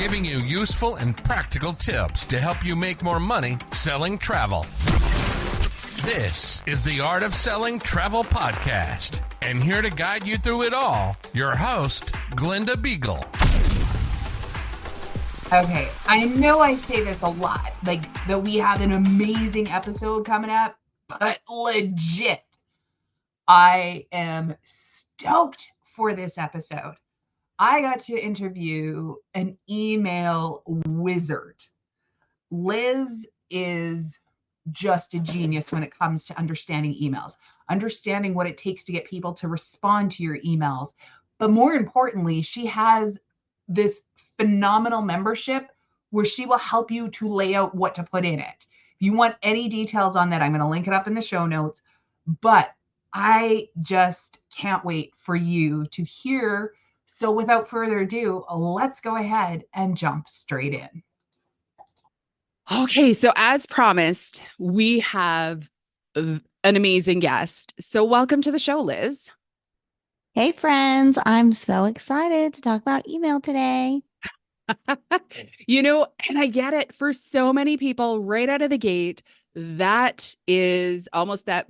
giving you useful and practical tips to help you make more money selling travel. This is the Art of Selling Travel podcast. And here to guide you through it all, your host, Glenda Beagle. Okay, I know I say this a lot, like that we have an amazing episode coming up, but legit, I am stoked for this episode. I got to interview an email wizard. Liz is just a genius when it comes to understanding emails, understanding what it takes to get people to respond to your emails. But more importantly, she has this phenomenal membership where she will help you to lay out what to put in it. If you want any details on that, I'm going to link it up in the show notes. But I just can't wait for you to hear. So without further ado, let's go ahead and jump straight in. Okay, so as promised, we have an amazing guest. So welcome to the show, Liz. Hey, friends. I'm so excited to talk about email today. And I get it, for so many people right out of the gate, that is almost that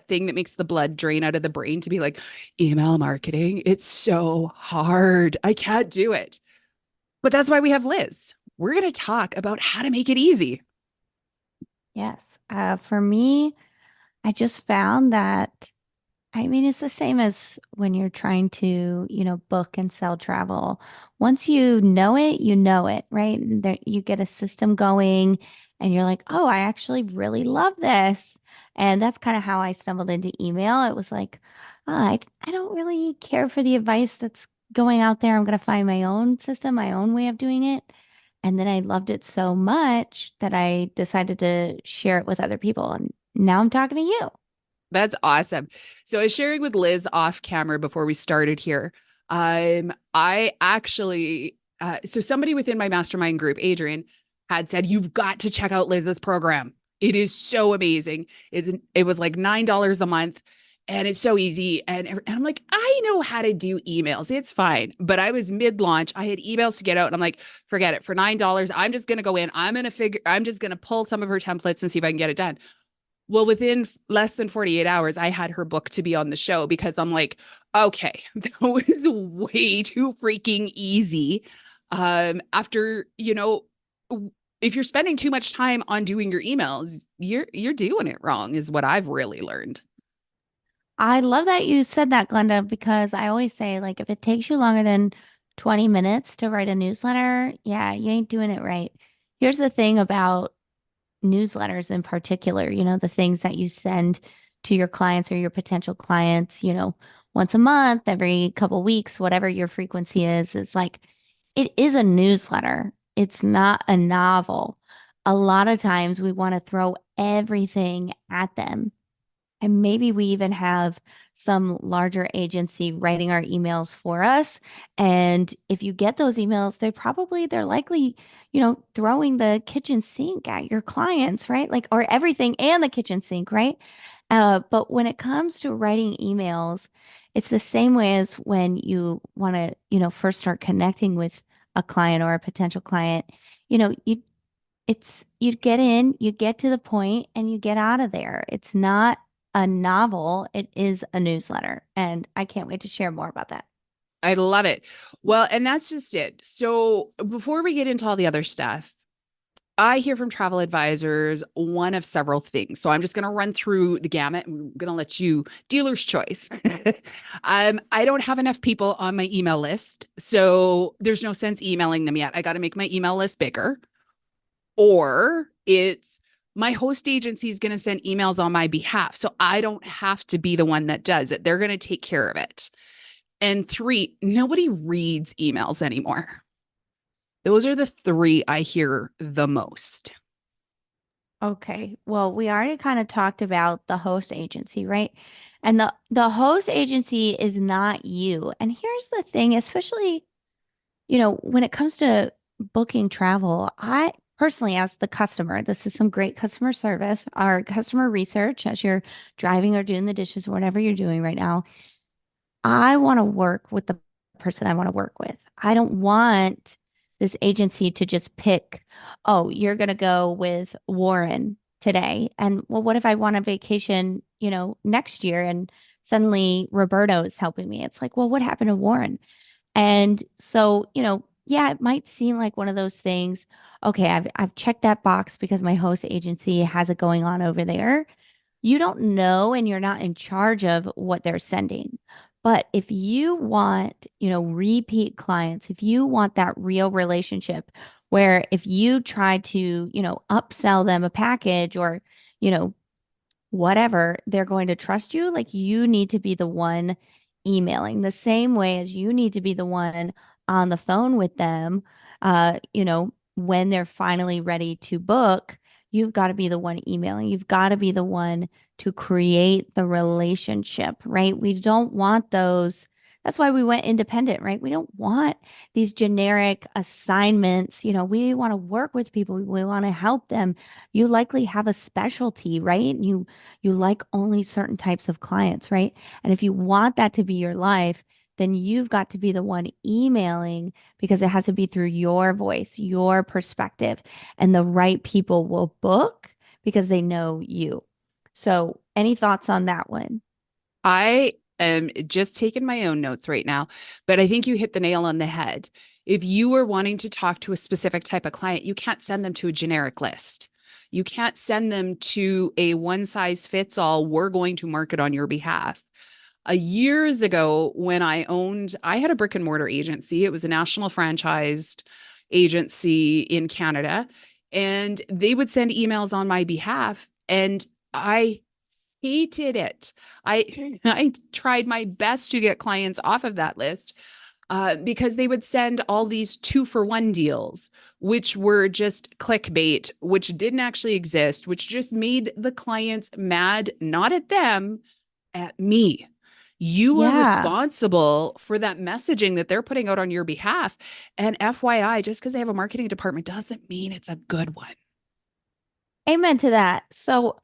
thing that makes the blood drain out of the brain to be like, email marketing, it's so hard. I can't do it. But that's why we have Liz. We're going to talk about how to make it easy. Yes. For me, I just found that, it's the same as when you're trying to, book and sell travel. Once you know it, right? There, you get a system going and you're like, oh, I actually really love this. And that's kind of how I stumbled into email. It was like, oh, I don't really care for the advice that's going out there. I'm going to find my own system, my own way of doing it. And then I loved it so much that I decided to share it with other people. And now I'm talking to you. That's awesome. So I was sharing with Liz off camera before we started here. I actually, so somebody within my mastermind group, Adrian, had said, you've got to check out Liz's program. It is so amazing. It was like $9 a month and it's so easy. And I'm like, I know how to do emails. It's fine. But I was mid-launch. I had emails to get out and I'm like, forget it. For $9, I'm just going to go in. I'm just going to pull some of her templates and see if I can get it done. Well, within less than 48 hours, I had her booked to be on the show because I'm like, okay, that was way too freaking easy. After, if you're spending too much time on doing your emails, you're doing it wrong is what I've really learned. I love that you said that, Glenda, because I always say, like, if it takes you longer than 20 minutes to write a newsletter, yeah, you ain't doing it right. Here's the thing about newsletters in particular, the things that you send to your clients or your potential clients, once a month, every couple weeks, whatever your frequency is like, it is a newsletter. It's not a novel. A lot of times we want to throw everything at them. And maybe we even have some larger agency writing our emails for us. And if you get those emails, they're likely, throwing the kitchen sink at your clients, right? Like, or everything and the kitchen sink, right? But when it comes to writing emails, it's the same way as when you want to, first start connecting with a client or a potential client. You get in, you get to the point, and you get out of there. It's not a novel, it is a newsletter. And I can't wait to share more about that. I love it. Well, and that's just it. So before we get into all the other stuff, I hear from travel advisors one of several things. So I'm just going to run through the gamut and I'm going to let you dealer's choice. I don't have enough people on my email list, so there's no sense emailing them yet. I got to make my email list bigger. Or it's my host agency is going to send emails on my behalf, so I don't have to be the one that does it. They're going to take care of it. And 3, nobody reads emails anymore. Those are the 3 I hear the most. Okay. Well, we already kind of talked about the host agency, right? And the host agency is not you. And here's the thing, especially, when it comes to booking travel, I personally, as the customer, this is some great customer service, our customer research as you're driving or doing the dishes or whatever you're doing right now. I want to work with the person I want to work with. I don't want this agency to just pick, oh, you're going to go with Warren today. And well, what if I want a vacation, next year and suddenly Roberto is helping me? It's like, well, what happened to Warren? And so, yeah, it might seem like one of those things. Okay, I've checked that box because my host agency has it going on over there. You don't know and you're not in charge of what they're sending. But if you want, repeat clients, if you want that real relationship where if you try to, upsell them a package or, you know, whatever, they're going to trust you. Like you need to be the one emailing the same way as you need to be the one on the phone with them. When they're finally ready to book, you've got to be the one emailing. You've got to be the one to create the relationship, right? We don't want those. That's why we went independent, right? We don't want these generic assignments. We want to work with people. We want to help them. You likely have a specialty, right? You like only certain types of clients, right? And if you want that to be your life, then you've got to be the one emailing because it has to be through your voice, your perspective, and the right people will book because they know you. So, any thoughts on that one? I am just taking my own notes right now, but I think you hit the nail on the head. If you are wanting to talk to a specific type of client, you can't send them to a generic list. You can't send them to a one size fits all, we're going to market on your behalf. Years ago, when I had a brick and mortar agency. It was a national franchised agency in Canada, and they would send emails on my behalf, and I hated it. I tried my best to get clients off of that list because they would send all these 2-for-1 deals, which were just clickbait, which didn't actually exist, which just made the clients mad, not at them, at me. You are Yeah. responsible for that messaging that they're putting out on your behalf. And FYI, just because they have a marketing department doesn't mean it's a good one. Amen to that. So,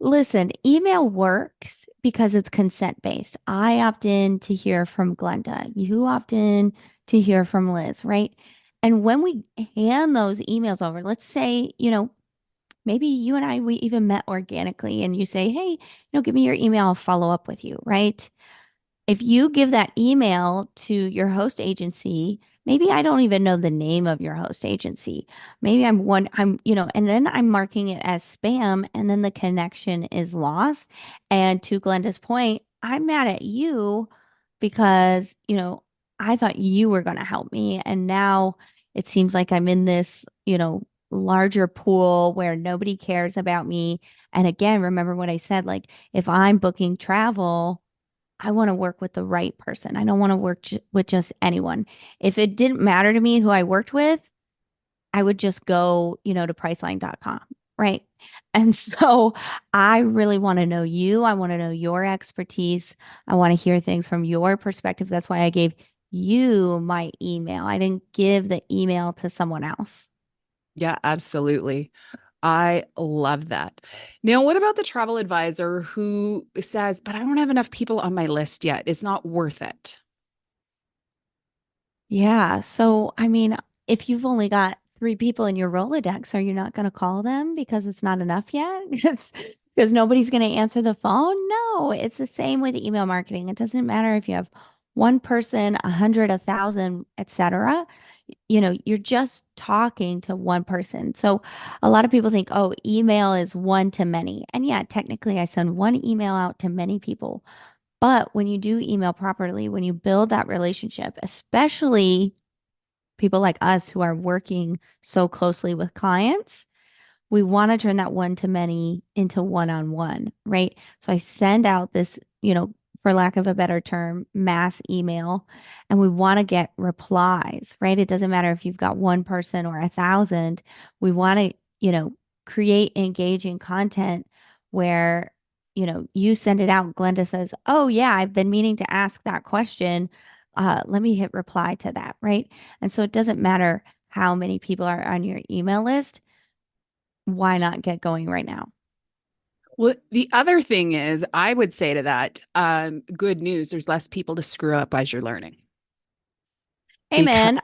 listen, email works because it's consent based. I opt in to hear from Glenda. You opt in to hear from Liz, right? And when we hand those emails over, let's say, maybe you and we even met organically and you say, hey, give me your email, I'll follow up with you, right? If you give that email to your host agency, maybe I don't even know the name of your host agency. Maybe and then I'm marking it as spam and then the connection is lost. And to Glenda's point, I'm mad at you because, I thought you were going to help me. And now it seems like I'm in this, larger pool where nobody cares about me. And again, remember what I said, like if I'm booking travel, I want to work with the right person. I don't want to work with just anyone. If it didn't matter to me who I worked with, I would just go, to priceline.com. Right. And so I really want to know you. I want to know your expertise. I want to hear things from your perspective. That's why I gave you my email. I didn't give the email to someone else. Yeah, absolutely. I love that. Now, what about the travel advisor who says, but I don't have enough people on my list yet. It's not worth it. Yeah. So, I mean, if you've only got 3 people in your Rolodex, are you not going to call them because it's not enough yet? Because nobody's going to answer the phone? No, it's the same with email marketing. It doesn't matter if you have one person, 100, 1,000, etc. You're just talking to one person. So a lot of people think, oh, email is one to many. And yeah, technically I send one email out to many people. But when you do email properly, when you build that relationship, especially people like us who are working so closely with clients, we want to turn that one to many into one-on-one, right? So I send out this, for lack of a better term, mass email, and we want to get replies, right? It doesn't matter if you've got one person or 1,000. We want to, create engaging content where, you send it out. Glenda says, oh, yeah, I've been meaning to ask that question. Let me hit reply to that, right? And so it doesn't matter how many people are on your email list. Why not get going right now? Well, the other thing is, I would say to that, good news, there's less people to screw up as you're learning. Hey, Because man.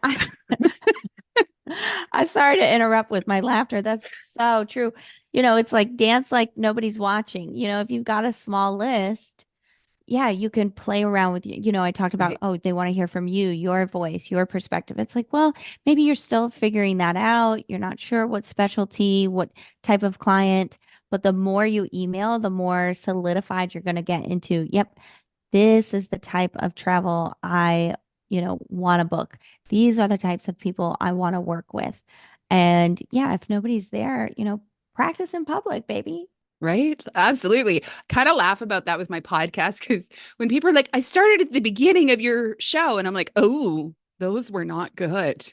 I'm sorry to interrupt with my laughter. That's so true. It's like dance like nobody's watching. If you've got a small list, yeah, you can play around with you. I talked about, oh, they want to hear from you, your voice, your perspective. It's like, well, maybe you're still figuring that out. You're not sure what specialty, what type of client, but the more you email, the more solidified you're going to get into, yep, this is the type of travel I, want to book. These are the types of people I want to work with. And yeah, if nobody's there, practice in public, baby. Right? Absolutely. Kind of laugh about that with my podcast because when people are like, I started at the beginning of your show, and I'm like, oh, those were not good.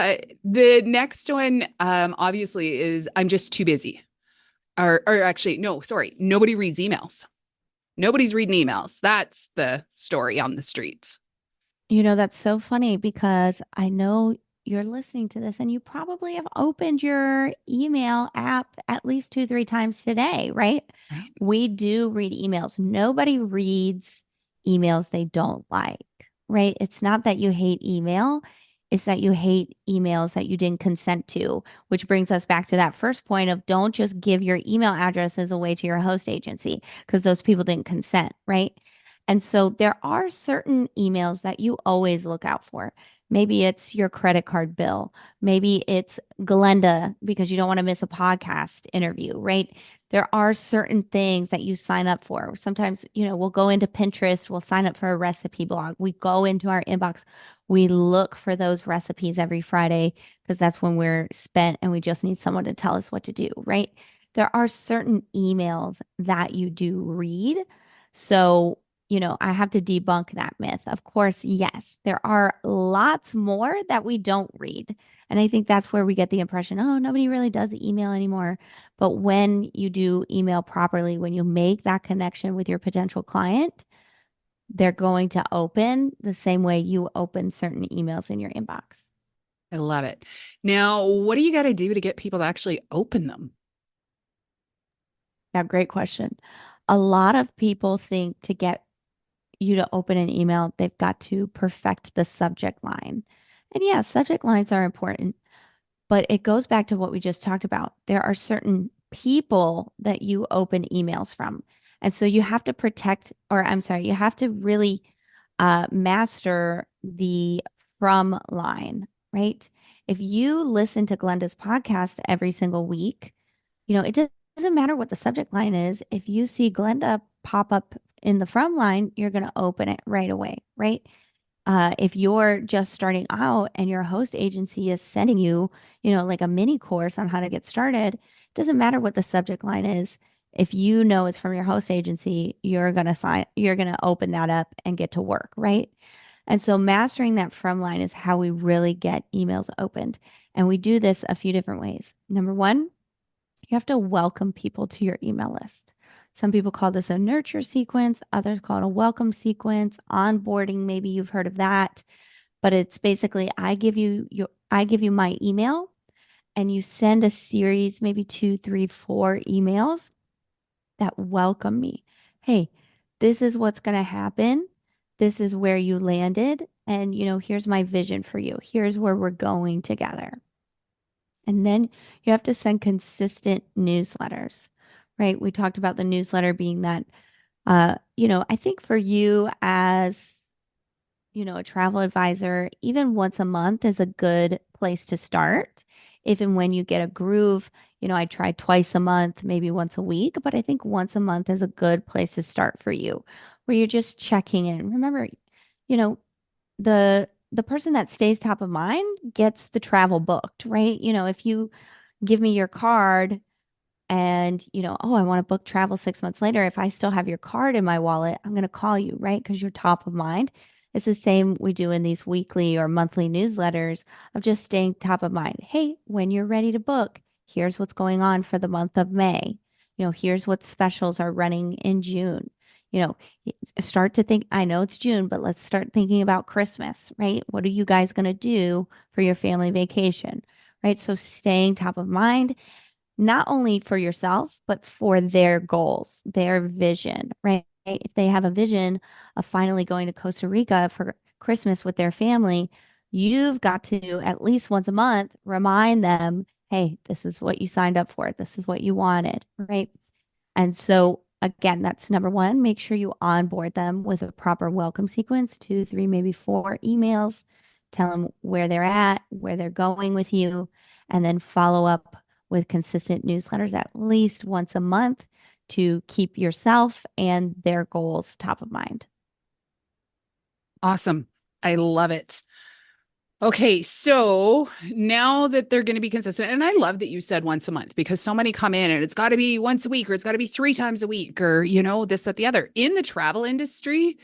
The next one, obviously, is I'm just too busy. Or actually, no, sorry, nobody reads emails. Nobody's reading emails. That's the story on the streets. That's so funny because I know you're listening to this and you probably have opened your email app at least 2, 3 times today, right? Right. We do read emails. Nobody reads emails they don't like, right? It's not that you hate email. It's that you hate emails that you didn't consent to, which brings us back to that first point of don't just give your email addresses away to your host agency because those people didn't consent, right? And so there are certain emails that you always look out for. Maybe it's your credit card bill. Maybe it's Glenda because you don't want to miss a podcast interview, right? There are certain things that you sign up for. Sometimes, we'll go into Pinterest, we'll sign up for a recipe blog. We go into our inbox, we look for those recipes every Friday because that's when we're spent and we just need someone to tell us what to do, right? There are certain emails that you do read. So, I have to debunk that myth. Of course, yes, there are lots more that we don't read. And I think that's where we get the impression, oh, nobody really does email anymore. But when you do email properly, when you make that connection with your potential client, they're going to open the same way you open certain emails in your inbox. I love it. Now, what do you got to do to get people to actually open them? Yeah, great question. A lot of people think to get you to open an email, they've got to perfect the subject line. And yeah, subject lines are important, but it goes back to what we just talked about. There are certain people that you open emails from. And so you have to protect, or I'm sorry, you have to really master the from line, right? If you listen to Glenda's podcast every single week, it doesn't matter what the subject line is. If you see Glenda pop up in the from line, you're going to open it right away, right? If you're just starting out and your host agency is sending you, like a mini course on how to get started, it doesn't matter what the subject line is. If you know it's from your host agency, you're going to open that up and get to work, right? And so mastering that from line is how we really get emails opened. And we do this a few different ways. Number one, you have to welcome people to your email list. Some people call this a nurture sequence, others call it a welcome sequence, onboarding, maybe you've heard of that, but it's basically I give you my email and you send a series, maybe 2, 3, 4 emails that welcome me. Hey, this is what's going to happen. This is where you landed. And, here's my vision for you. Here's where we're going together. And then you have to send consistent newsletters, right? We talked about the newsletter being that, I think for you as, a travel advisor, even once a month is a good place to start. If and when you get a groove, I tried twice a month, maybe once a week, but I think once a month is a good place to start for you, where you're just checking in. Remember, the person that stays top of mind gets the travel booked, right? If you give me your card and, oh, I want to book travel 6 months later, if I still have your card in my wallet, I'm going to call you, right? Because you're top of mind. It's the same we do in these weekly or monthly newsletters of just staying top of mind. Hey, when you're ready to book, here's what's going on for the month of May. Here's what specials are running in June. Start to think, I know it's June, but let's start thinking about Christmas, right? What are you guys going to do for your family vacation, right? So staying top of mind, not only for yourself, but for their goals, their vision, right? If they have a vision of finally going to Costa Rica for Christmas with their family, you've got to at least once a month remind them, hey, this is what you signed up for. This is what you wanted, right? And so, again, that's number one. Make sure you onboard them with a proper welcome sequence, 2, 3, maybe 4 emails. Tell them where they're at, where they're going with you, and then follow up with consistent newsletters at least once a month to keep yourself and their goals top of mind. Awesome. I love it. Okay, so now that they're going to be consistent, and I love that you said once a month, because so many come in and it's got to be once a week, or it's got to be 3 times a week, or, this, that, the other. In the travel industry,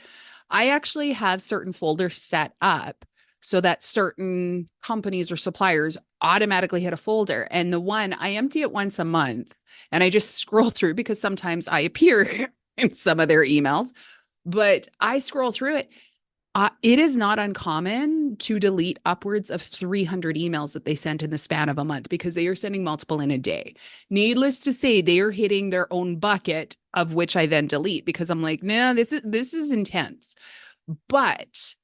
I actually have certain folders set up so that certain companies or suppliers automatically hit a folder. And the one, I empty it once a month and I just scroll through, because sometimes I appear in some of their emails, but I scroll through it. It is not uncommon to delete upwards of 300 emails that they sent in the span of a month, because they are sending multiple in a day. Needless to say, they are hitting their own bucket, of which I then delete, because I'm like, nah, this is intense. But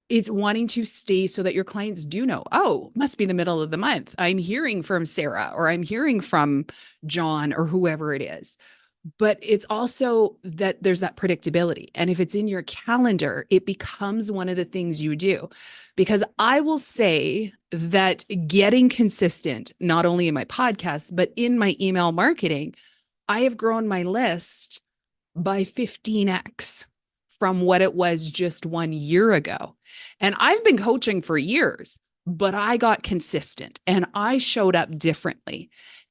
it's wanting to stay so that your clients do know, oh, must be the middle of the month. I'm hearing from Sarah, or I'm hearing from John, or whoever it is. But it's also that there's that predictability. And if it's in your calendar, it becomes one of the things you do. Because I will say that getting consistent, not only in my podcast, but in my email marketing, I have grown my list by 15x from what it was just 1 year ago. And I've been coaching for years, but I got consistent and I showed up differently.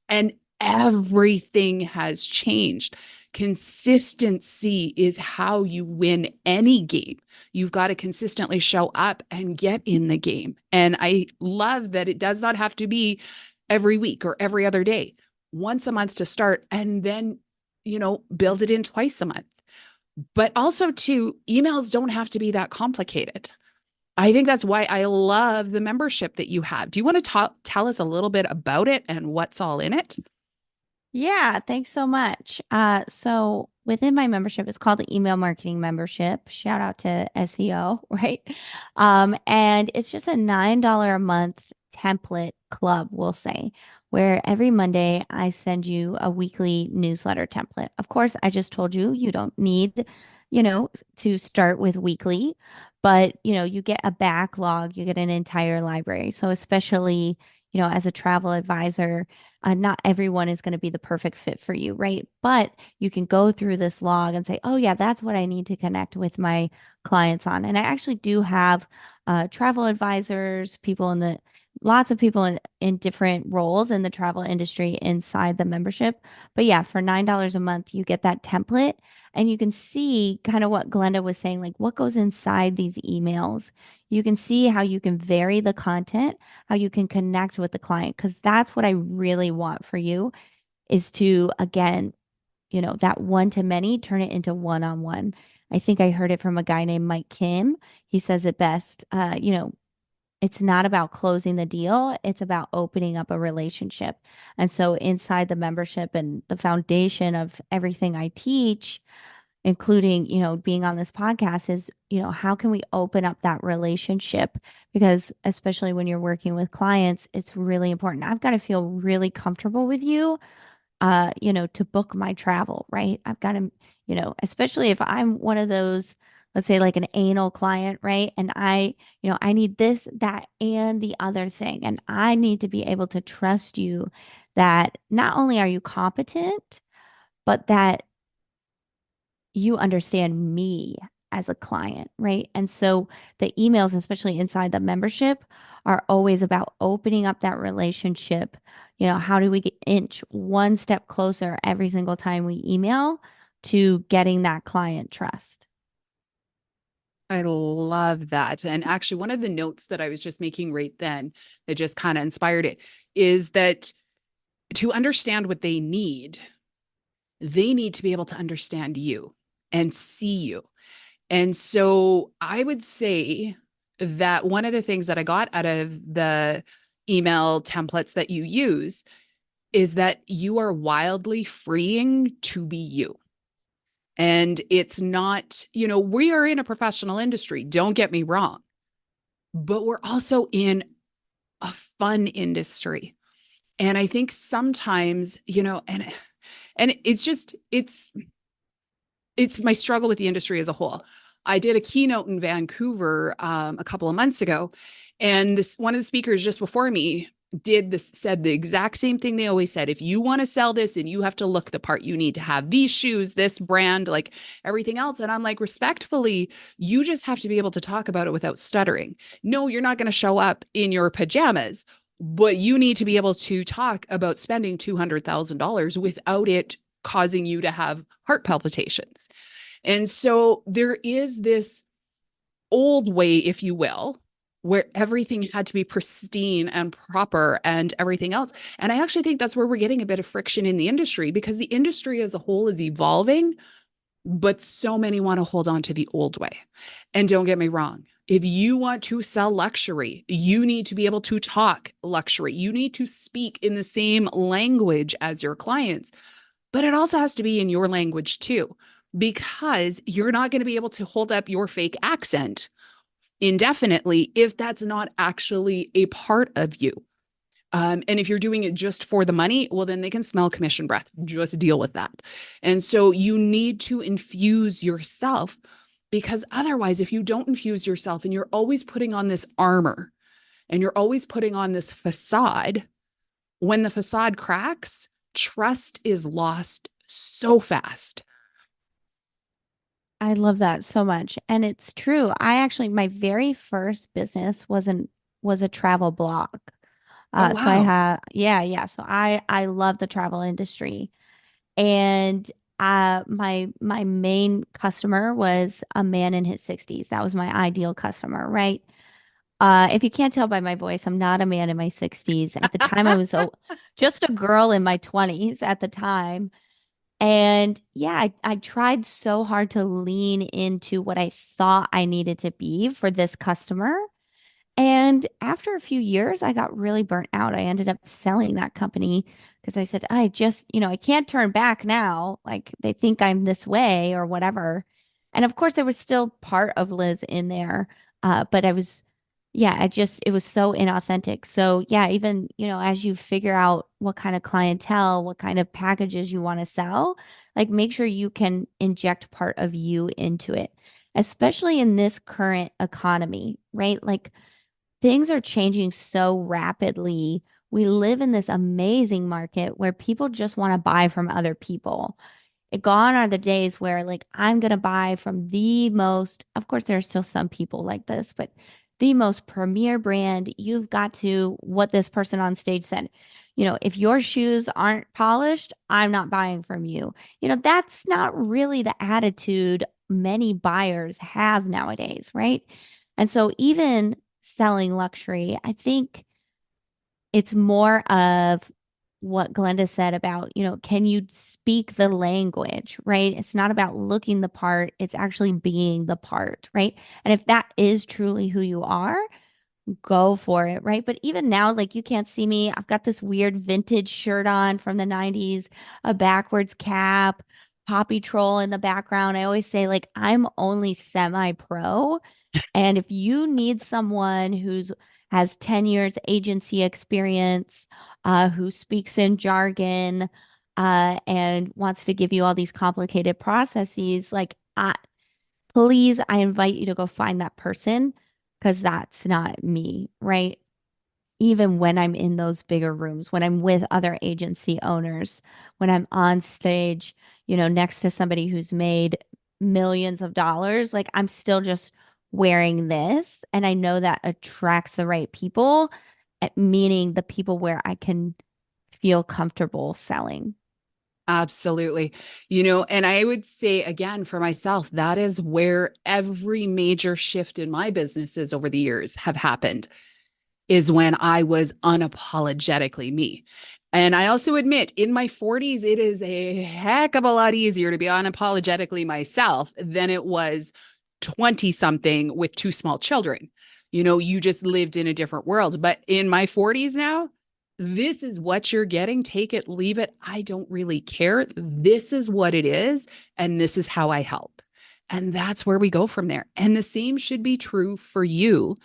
And everything has changed. Consistency is how you win any game. You've got to consistently show up and get in the game. And I love that it does not have to be every week or every other day. Once a month to start, and then, build it in twice a month. But also, too, emails don't have to be that complicated. I think that's why I love the membership that you have. Do you want to tell us a little bit about it and what's all in it? Yeah, thanks so much. So within my membership, it's called the email marketing membership. Shout out to SEO, right? And it's just a $9 a month template club, we'll say, where every Monday I send you a weekly newsletter template. Of course, I just told you you don't need, to start with weekly, but you get a backlog, you get an entire library. So especially, as a travel advisor, not everyone is going to be the perfect fit for you, right? But you can go through this log and say, oh, yeah, that's what I need to connect with my clients on. And I actually do have travel advisors, lots of people in different roles in the travel industry inside the membership. But yeah, for $9 a month, you get that template and you can see kind of what Glenda was saying, like what goes inside these emails. You can see how you can vary the content, how you can connect with the client, because that's what I really want for you is to, again, that one to many, turn it into one-on-one. I think I heard it from a guy named Mike Kim. He says it best, it's not about closing the deal. It's about opening up a relationship. And so inside the membership and the foundation of everything I teach, including, being on this podcast is, how can we open up that relationship? Because especially when you're working with clients, it's really important. I've got to feel really comfortable with you, to book my travel, right? I've got to, especially if I'm one of those, let's say like an anal client, right? And I need this, that, and the other thing. And I need to be able to trust you that not only are you competent, but that you understand me as a client, right? And so the emails, especially inside the membership, are always about opening up that relationship. How do we inch one step closer every single time we email to getting that client trust? I love that. And actually, one of the notes that I was just making right then that just kind of inspired it is that to understand what they need to be able to understand you and see you. And so I would say that one of the things that I got out of the email templates that you use is that you are wildly freeing to be you. And it's not, we are in a professional industry, don't get me wrong, but we're also in a fun industry. And I think sometimes, and it's my struggle with the industry as a whole. I did a keynote in Vancouver a couple of months ago, and one of the speakers just before me said the exact same thing they always said. If you want to sell this and you have to look the part, you need to have these shoes, this brand, like everything else. And I'm like, respectfully, you just have to be able to talk about it without stuttering. No, you're not going to show up in your pajamas, but you need to be able to talk about spending $200,000 without it causing you to have heart palpitations. And so there is this old way, if you will, where everything had to be pristine and proper and everything else. And I actually think that's where we're getting a bit of friction in the industry, because the industry as a whole is evolving, but so many want to hold on to the old way. And don't get me wrong, if you want to sell luxury, you need to be able to talk luxury. You need to speak in the same language as your clients, but it also has to be in your language too, because you're not going to be able to hold up your fake accent indefinitely if that's not actually a part of you. And if you're doing it just for the money, well, then they can smell commission breath. Just deal with that. And so you need to infuse yourself, because otherwise, if you don't infuse yourself and you're always putting on this armor and you're always putting on this facade, when the facade cracks, trust is lost so fast. I love that so much. And it's true. My very first business was a travel blog. Oh, So I wow. have, yeah. So I love the travel industry. And my main customer was a man in his 60s. That was my ideal customer, right? If you can't tell by my voice, I'm not a man in my 60s. At the time, I was just a girl in my 20s at the time. And yeah, I tried so hard to lean into what I thought I needed to be for this customer. And after a few years, I got really burnt out. I ended up selling that company because I said, I can't turn back now. Like they think I'm this way or whatever. And of course, there was still part of Liz in there. But it was so inauthentic. So yeah, even, as you figure out what kind of clientele, what kind of packages you want to sell, like make sure you can inject part of you into it, especially in this current economy, right? Like things are changing so rapidly. We live in this amazing market where people just want to buy from other people. Gone are the days where like I'm going to buy from of course, there are still some people like this, but the most premier brand. You've got to, what this person on stage said, if your shoes aren't polished, I'm not buying from you. That's not really the attitude many buyers have nowadays, right? And so even selling luxury, I think it's more of what Glenda said about, can you speak the language, right? It's not about looking the part, it's actually being the part, right? And if that is truly who you are, go for it, right? But even now, like you can't see me. I've got this weird vintage shirt on from the 90s, a backwards cap, Poppy Troll in the background. I always say, like, I'm only semi-pro. And if you need someone has 10 years agency experience, who speaks in jargon, and wants to give you all these complicated processes, like, please, I invite you to go find that person because that's not me, right? Even when I'm in those bigger rooms, when I'm with other agency owners, when I'm on stage, next to somebody who's made millions of dollars, like I'm still just wearing this. And I know that attracts the right people, meaning the people where I can feel comfortable selling. Absolutely. And I would say again for myself, that is where every major shift in my businesses over the years have happened, is when I was unapologetically me. And I also admit in my 40s, it is a heck of a lot easier to be unapologetically myself than it was 20 something with two small children. You just lived in a different world. But in my 40s now, This is what you're getting. Take it, leave it. I don't really care. This is what it is. And this is how I help. And that's where we go from there. And the same should be true for you.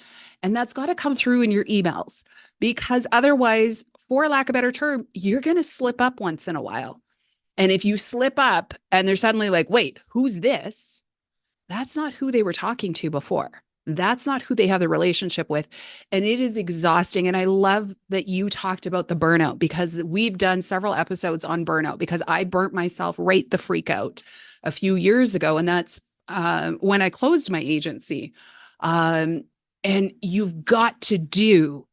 And that's got to come through in your emails, because otherwise, for lack of a better term, you're going to slip up once in a while. And if you slip up and they're suddenly like, wait, who's this? That's not who they were talking to before. That's not who they have the relationship with. And it is exhausting. And I love that you talked about the burnout, because we've done several episodes on burnout, because I burnt myself right the freak out a few years ago. And that's when I closed my agency. And you've got to do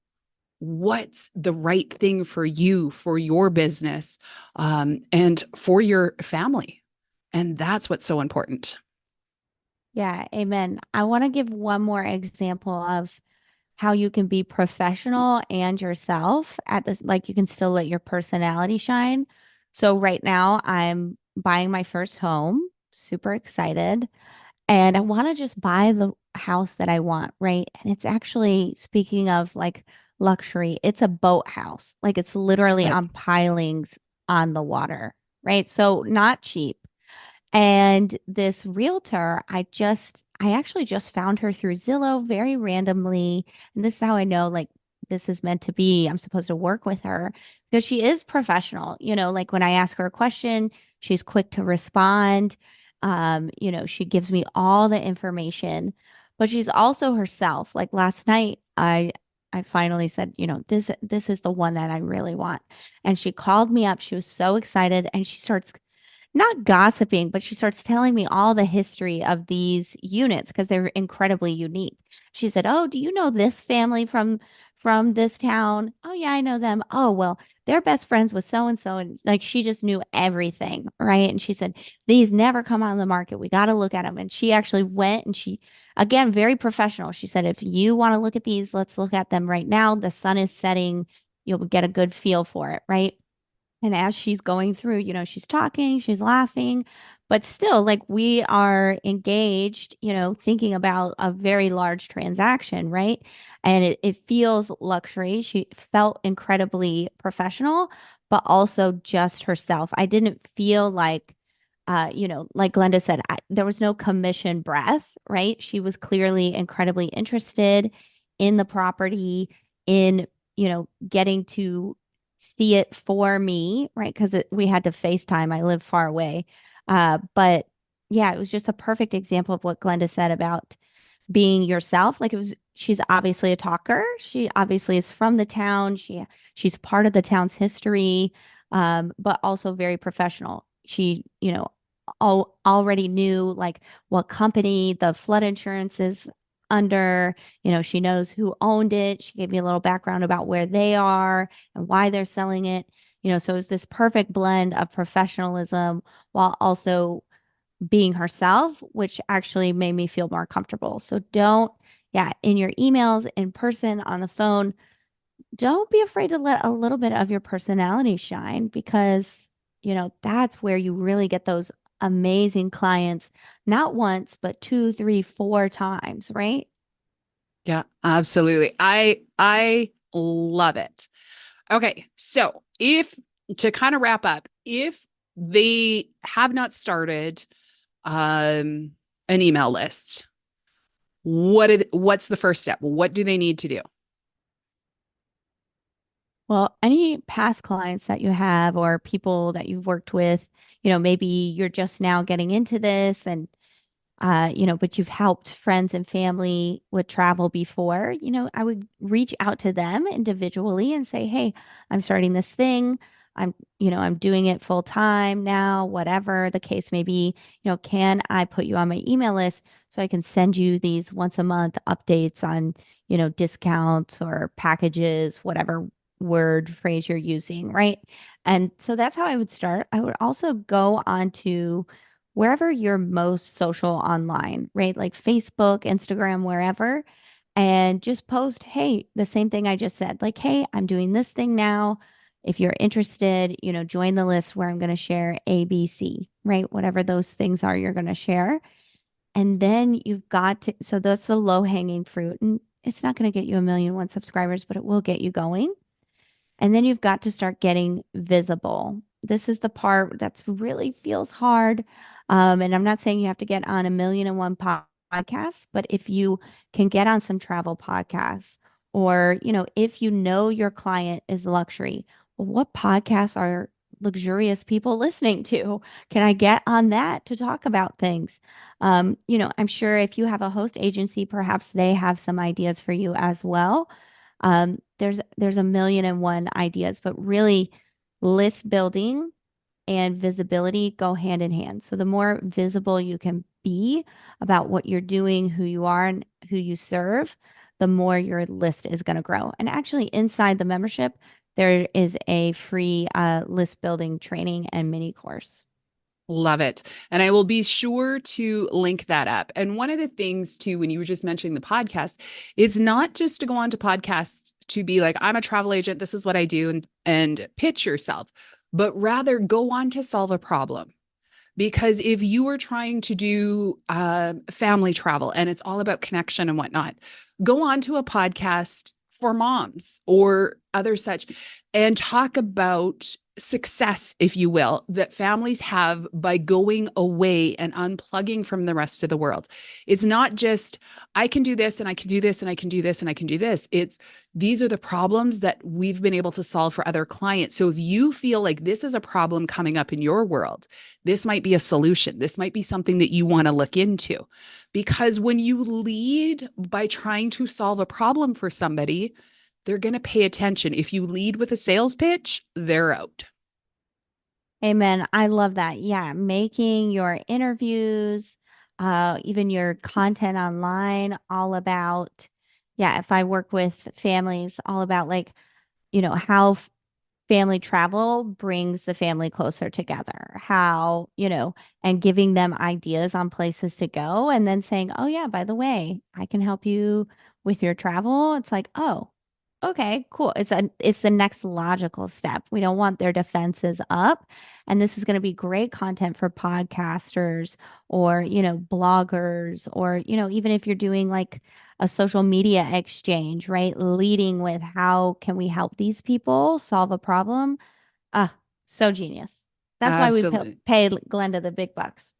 what's the right thing for you, for your business, and for your family. And that's what's so important. Yeah, amen. I want to give one more example of how you can be professional and yourself at this, like you can still let your personality shine. So right now I'm buying my first home, super excited, and I want to just buy the house that I want, right? And it's actually, speaking of like luxury, it's a boat house. Like it's literally Right. on pilings on the water, right? So not cheap. And this realtor, I actually just found her through Zillow very randomly. And this is how I know, like, this is meant to be. I'm supposed to work with her because she is professional. Like when I ask her a question, she's quick to respond. She gives me all the information, but she's also herself. Like last night, I finally said, this is the one that I really want. And she called me up. She was so excited, and she starts not gossiping, but she starts telling me all the history of these units because they're incredibly unique. She said, "Oh, do you know this family from this town? Oh yeah, I know them. Oh, well, they're best friends with so and so." And like she just knew everything, right? And she said, "These never come on the market. We got to look at them." And she actually went, and she, again, very professional. She said, "If you want to look at these, let's look at them right now. The sun is setting. You'll get a good feel for it, right?" And as she's going through, she's talking, she's laughing, but still, like we are engaged, thinking about a very large transaction, right? And it feels luxury. She felt incredibly professional, but also just herself. I didn't feel like, like Glenda said, there was no commission breath, right? She was clearly incredibly interested in the property, in, getting to see it for me, right? Because we had to FaceTime. I live far away. But yeah, it was just a perfect example of what Glenda said about being yourself. Like she's obviously a talker. She obviously is from the town. She's part of the town's history, but also very professional. She, already knew like what company the flood insurance is under. She knows who owned it. She gave me a little background about where they are and why they're selling it. So it's this perfect blend of professionalism while also being herself, which actually made me feel more comfortable. So in your emails, in person, on the phone, don't be afraid to let a little bit of your personality shine, because, that's where you really get those amazing clients, not once, but 2, 3, 4 times, right? Yeah, absolutely. I love it. Okay. So to kind of wrap up, if they have not started an email list, what's the first step? What do they need to do? Well, any past clients that you have or people that you've worked with, maybe you're just now getting into this, and but you've helped friends and family with travel before, I would reach out to them individually and say, "Hey, I'm starting this thing. I'm doing it full time now, whatever the case may be. Can I put you on my email list so I can send you these once a month updates on, discounts or packages, whatever word phrase you're using, right?" And so that's how I would start. I would also go on to wherever you're most social online, right? Like Facebook, Instagram, wherever, and just post, "Hey, the same thing I just said, like, hey, I'm doing this thing now. If you're interested, join the list where I'm going to share ABC, right? Whatever those things are, you're going to share." And then you've got to, so that's the low hanging fruit. And it's not going to get you 1,000,001 subscribers, but it will get you going. And then you've got to start getting visible. This is the part that's really feels hard. And I'm not saying you have to get on a million and one podcasts, but if you can get on some travel podcasts, or, if you know your client is luxury, well, what podcasts are luxurious people listening to? Can I get on that to talk about things? I'm sure if you have a host agency, perhaps they have some ideas for you as well. There's a million and one ideas, but really list building and visibility go hand in hand. So the more visible you can be about what you're doing, who you are, and who you serve, the more your list is going to grow. And actually, inside the membership, there is a free list building training and mini course. Love it. And I will be sure to link that up. And one of the things too, when you were just mentioning the podcast, is not just to go on to podcasts to be like, I'm a travel agent, this is what I do, and pitch yourself, but rather go on to solve a problem. Because if you are trying to do family travel and it's all about connection and whatnot, go on to a podcast for moms or other such and talk about success, if you will, that families have by going away and unplugging from the rest of the world. It's not just, I can do this and I can do this and I can do this and I can do this. It's, these are the problems that we've been able to solve for other clients. So if you feel like this is a problem coming up in your world, this might be a solution. This might be something that you want to look into. Because when you lead by trying to solve a problem for somebody, they're going to pay attention. If you lead with a sales pitch, they're out. Amen. I love that. Yeah. Making your interviews, even your content online, all about, yeah, if I work with families, all about like, how family travel brings the family closer together, how, and giving them ideas on places to go, and then saying, oh, yeah, by the way, I can help you with your travel. It's like, oh, okay, cool. It's the next logical step. We don't want their defenses up. And this is going to be great content for podcasters or, bloggers, or, even if you're doing like a social media exchange, right? Leading with how can we help these people solve a problem? Ah, so genius. That's why we Absolutely. pay Glenda the big bucks.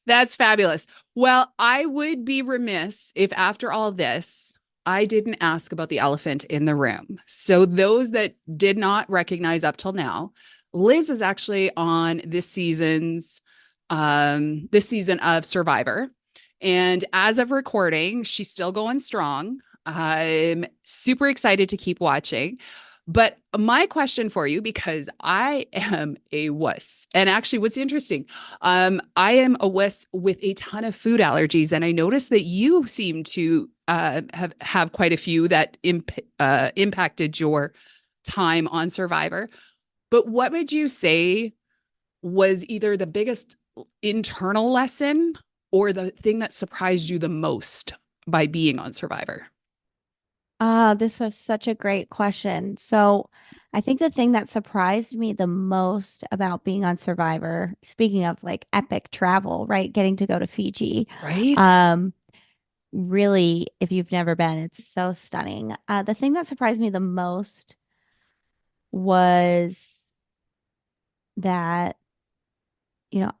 That's fabulous. Well, I would be remiss if after all this, I didn't ask about the elephant in the room. So those that did not recognize up till now, Liz is actually on this season of Survivor. And as of recording, she's still going strong. I'm super excited to keep watching. But my question for you, because I am a wuss, and actually what's interesting, I am a wuss with a ton of food allergies. And I noticed that you seem to have quite a few that impacted your time on Survivor. But what would you say was either the biggest internal lesson or the thing that surprised you the most by being on Survivor? This is such a great question. So I think the thing that surprised me the most about being on Survivor, speaking of like epic travel, right? Getting to go to Fiji. Right? Really, if you've never been, it's so stunning. The thing that surprised me the most was that,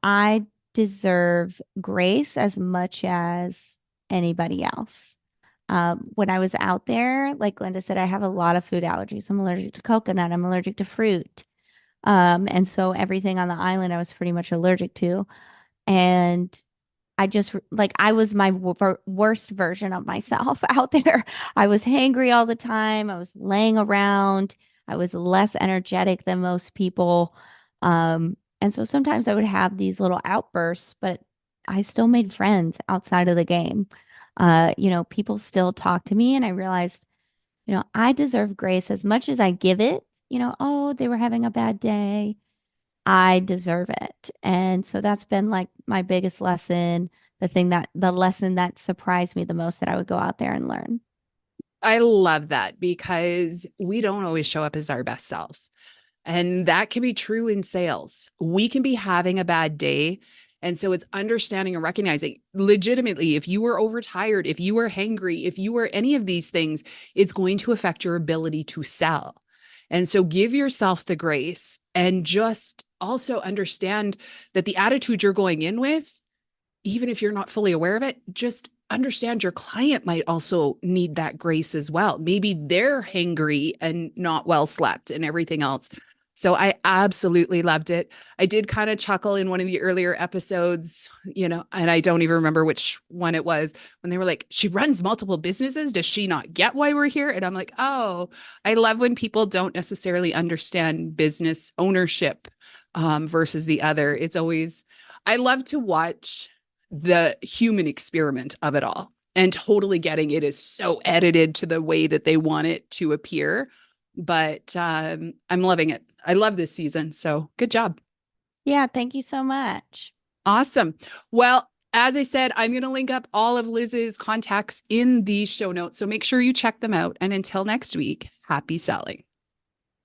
I deserve grace as much as anybody else. When I was out there, like Glenda said, I have a lot of food allergies. I'm allergic to coconut. I'm allergic to fruit. And so everything on the island I was pretty much allergic to. And I just like I was my worst version of myself out there. I was hangry all the time. I was laying around. I was less energetic than most people. And so sometimes I would have these little outbursts, but I still made friends outside of the game. People still talk to me, and I realized, I deserve grace as much as I give it. Oh, they were having a bad day. I deserve it. And so that's been like my biggest lesson, the lesson that surprised me the most that I would go out there and learn. I love that because we don't always show up as our best selves. And that can be true in sales. We can be having a bad day And so it's understanding and recognizing legitimately, if you are overtired, if you are hangry, if you are any of these things, it's going to affect your ability to sell. And so give yourself the grace and just also understand that the attitude you're going in with, even if you're not fully aware of it, just understand your client might also need that grace as well. Maybe they're hangry and not well slept and everything else. So I absolutely loved it. I did kind of chuckle in one of the earlier episodes, and I don't even remember which one it was, when they were like, she runs multiple businesses. Does she not get why we're here? And I'm like, oh, I love when people don't necessarily understand business ownership versus the other. It's always, I love to watch the human experiment of it all and totally getting it is so edited to the way that they want it to appear. But I'm loving it. I love this season. So good job. Yeah. Thank you so much. Awesome. Well, as I said, I'm going to link up all of Liz's contacts in the show notes. So make sure you check them out. And until next week, happy selling.